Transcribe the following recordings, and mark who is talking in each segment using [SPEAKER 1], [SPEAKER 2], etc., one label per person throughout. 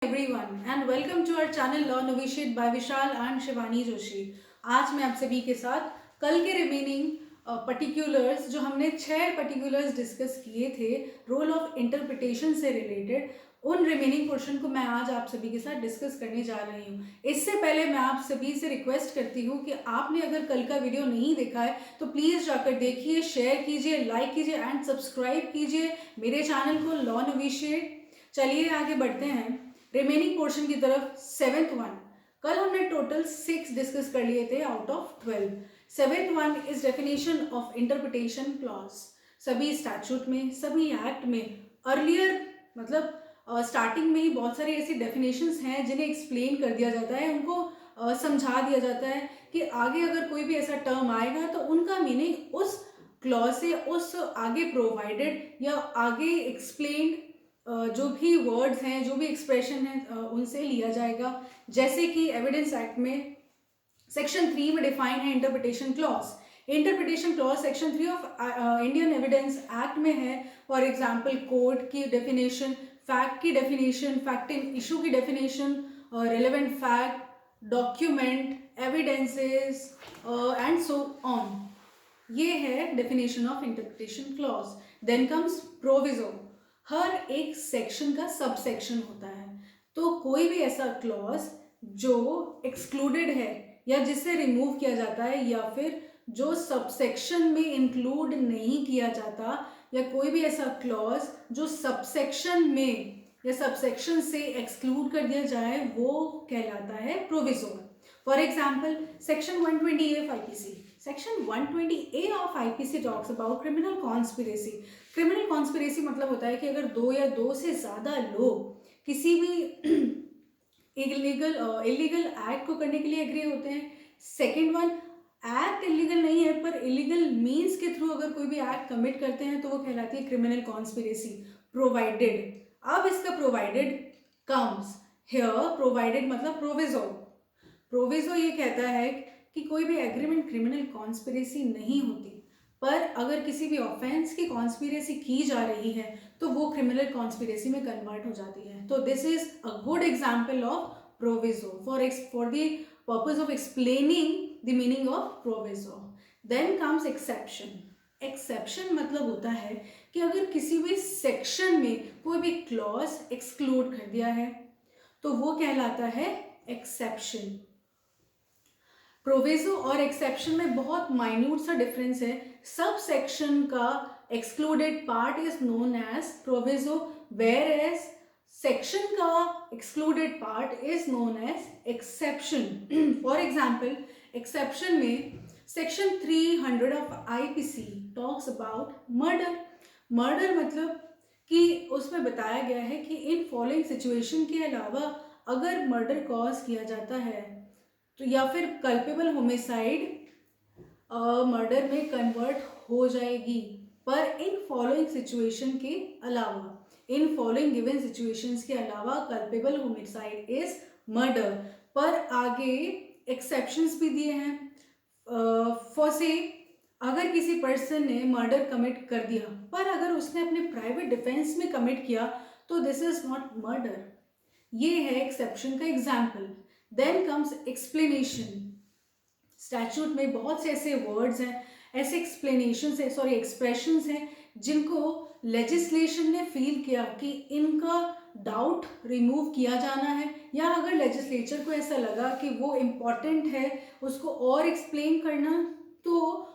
[SPEAKER 1] everyone and welcome to our channel Law Novitiate by Vishal and Shivani Joshi. आज मैं आप सभी के साथ कल के रिमेनिंग पर्टिकुलर्स जो हमने 6 पर्टिकुलर्स डिस्कस किए थे रोल ऑफ इंटरप्रिटेशन से रिलेटेड, उन रिमेनिंग पोर्शन को मैं आज आप सभी के साथ डिस्कस करने जा रही हूँ। इससे पहले मैं आप सभी से रिक्वेस्ट करती हूँ कि आपने अगर कल का वीडियो नहीं देखा है तो प्लीज़ जाकर देखिए, शेयर कीजिए, लाइक कीजिए एंड सब्सक्राइब कीजिए मेरे चैनल को लॉ नोविशिएट। चलिए आगे बढ़ते हैं रिमेनिंग पोर्शन की तरफ। 7th वन, कल हमने टोटल 6 डिस्कस कर लिए थे out of 12। 7th one is definition of interpretation clause. सभी स्टैट्यूट में, सभी एक्ट में अर्लियर मतलब स्टार्टिंग में ही बहुत सारी ऐसी डेफिनेशंस हैं जिन्हें एक्सप्लेन कर दिया जाता है, उनको समझा दिया जाता है कि आगे अगर कोई भी ऐसा टर्म आएगा तो उनका मीनिंग उस क्लॉज से, उस आगे प्रोवाइडेड या आगे एक्सप्लेन्ड जो भी वर्ड्स हैं, जो भी एक्सप्रेशन है उनसे लिया जाएगा। जैसे कि एविडेंस एक्ट में सेक्शन 3 में डिफाइन है interpretation clause. Interpretation clause section 3 of Indian evidence act में है। फॉर एग्जांपल कोर्ट की डेफिनेशन, फैक्ट की डेफिनेशन, फैक्ट इन इशू की definition, relevant fact, document, evidences and so on. ये है definition of interpretation clause. Then comes proviso. हर एक section का सब सेक्शन होता है, तो कोई भी ऐसा क्लॉज जो एक्सक्लूडेड है या जिसे रिमूव किया जाता है या फिर जो सब सेक्शन में इंक्लूड नहीं किया जाता, या कोई भी ऐसा क्लॉज जो सब सेक्शन में या सब सेक्शन से एक्सक्लूड कर दिया जाए, वो कहलाता है proviso. For example section 120A of IPC. Section 120A of IPC talks about criminal conspiracy. Criminal conspiracy मतलब होता है कि अगर दो या दो से ज़्यादा लोग किसी भी इलीगल एक्ट को करने के लिए एग्री होते हैं। सेकेंड वन, एक्ट इलीगल नहीं है पर इलीगल मीन्स के थ्रू अगर कोई भी एक्ट कमिट करते हैं तो वो कहलाती है क्रिमिनल कॉन्स्पिरेसी। प्रोवाइडेड, अब इसका प्रोवाइडेड कम्स हियर। प्रोवाइडेड मतलब प्रोविजो। प्रोविजो ये कहता है कि कोई भी एग्रीमेंट क्रिमिनल कॉन्स्पिरेसी नहीं होती, पर अगर किसी भी ऑफेंस की कॉन्स्पिरेसी की जा रही है तो वो क्रिमिनल कॉन्स्पिरेसी में कन्वर्ट हो जाती है। तो this is a good example of proviso for the purpose of explaining the meaning of proviso. Then comes exception. Exception मतलब होता है कि अगर किसी भी सेक्शन में कोई भी क्लॉज एक्सक्लूड कर दिया है तो वो कहलाता है एक्सेप्शन। प्रोविजो और एक्सेप्शन में बहुत माइन्यूट सा डिफरेंस है। सब सेक्शन का excluded part is known as proviso, whereas section का excluded part is known as exception. For example exception में section 300 of IPC talks about murder. Murder मतलब कि उसमें बताया गया है कि इन फॉलोइंग सिचुएशन के अलावा अगर मर्डर कॉज किया जाता है तो या फिर कल्पेबल होमिसाइड मर्डर में कन्वर्ट हो जाएगी, पर इन फॉलोइंग सिचुएशन के अलावा, इन फॉलोइंग गिवन सिचुएशंस के अलावा कल्पेबल होमिसाइड इज मर्डर। पर आगे एक्सेप्शंस भी दिए हैं। फॉर से अगर किसी पर्सन ने मर्डर कमिट कर दिया पर अगर उसने अपने प्राइवेट डिफेंस में कमिट किया तो दिस इज नॉट मर्डर। ये है एक्सेप्शन का example. Then comes explanation. Statute में बहुत से ऐसे वर्ड्स हैं, ऐसे एक्सप्रेशंस हैं जिनको लेजिस्लेशन ने फील किया कि इनका डाउट रिमूव किया जाना है, या अगर लेजिस्लेचर को ऐसा लगा कि वो इम्पॉर्टेंट है उसको और एक्सप्लेन करना, तो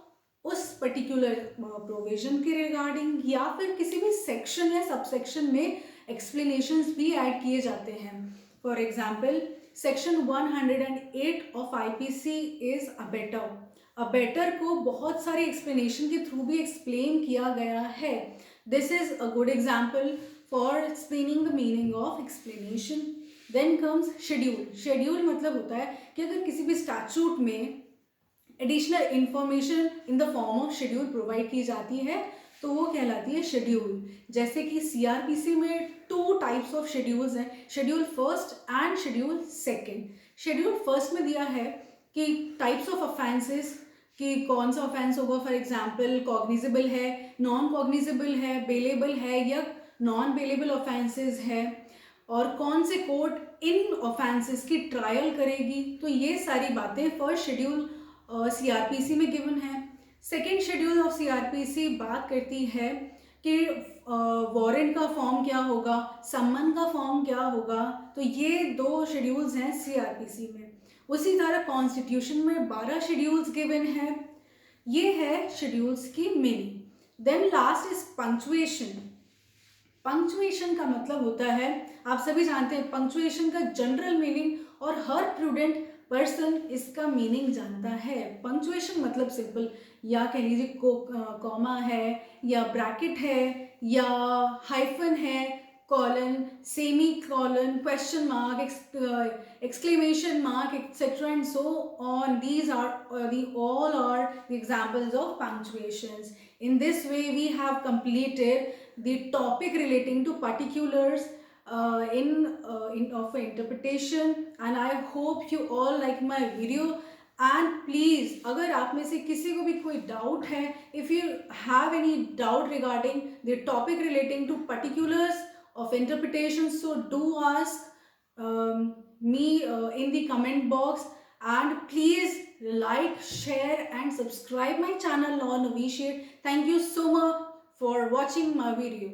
[SPEAKER 1] उस पर्टिकुलर प्रोविजन के रिगार्डिंग या फिर किसी भी सेक्शन या सबसेक्शन में एक्सप्लेनेशंस भी ऐड किए जाते हैं। For example section 108 of IPC is abettor. Abettor को बहुत सारे एक्सप्लेनेशन के थ्रू भी एक्सप्लेन किया गया है। This is a good example for explaining the meaning of explanation. Then comes schedule. Schedule मतलब होता है कि अगर किसी भी स्टैट्यूट में additional information in the form of schedule provide की जाती है तो वो कहलाती है शेड्यूल। जैसे कि CRPC में 2 टाइप्स ऑफ शेड्यूल्स हैं, schedule first and schedule second. Schedule first में दिया है कि टाइप्स ऑफ ऑफेंसेस, कि कौन सा ऑफेंस होगा। फॉर एग्जांपल कॉग्निजेबल है, नॉन कॉग्निजेबल है, बेलेबल है या नॉन बेलेबल ऑफेंसेस है। और कौन से कोर्ट इन ऑफेंसेस की ट्रायल करेगी। तो ये सारी बातें फर्स्ट शेड्यूल सीआरपीसी में गिवन है। सेकेंड शेड्यूल ऑफ सीआरपीसी बात करती है कि वारंट का फॉर्म क्या होगा, सम्मन का फॉर्म क्या होगा। तो ये 2 शेड्यूल्स हैं सीआरपीसी में। उसी तरह कॉन्स्टिट्यूशन में 12 शेड्यूल्स गिवन है। ये है शेड्यूल्स की meaning. Then last is punctuation. Punctuation का मतलब होता है, आप सभी जानते हैं पंक्चुएशन का जनरल मीनिंग और हर प्रूडेंट पर्सन इसका मीनिंग जानता है। पंक्चुएशन मतलब सिंपल, या कह लीजिए कॉमा है, या ब्रैकेट है, या हाइफन है, colon, semi colon, question mark, exclamation mark, etc. and so on. These are all are the examples of punctuations. In this way, we have completed the topic relating to particulars in of interpretation, and I hope you all like my video. And please, अगर आप में से किसी को भी कोई doubt है, if you have any doubt regarding the topic relating to particulars of interpretation, so do ask me in the comment box. And please like, share and subscribe my channel Law Novitiate. Thank you so much for watching my video.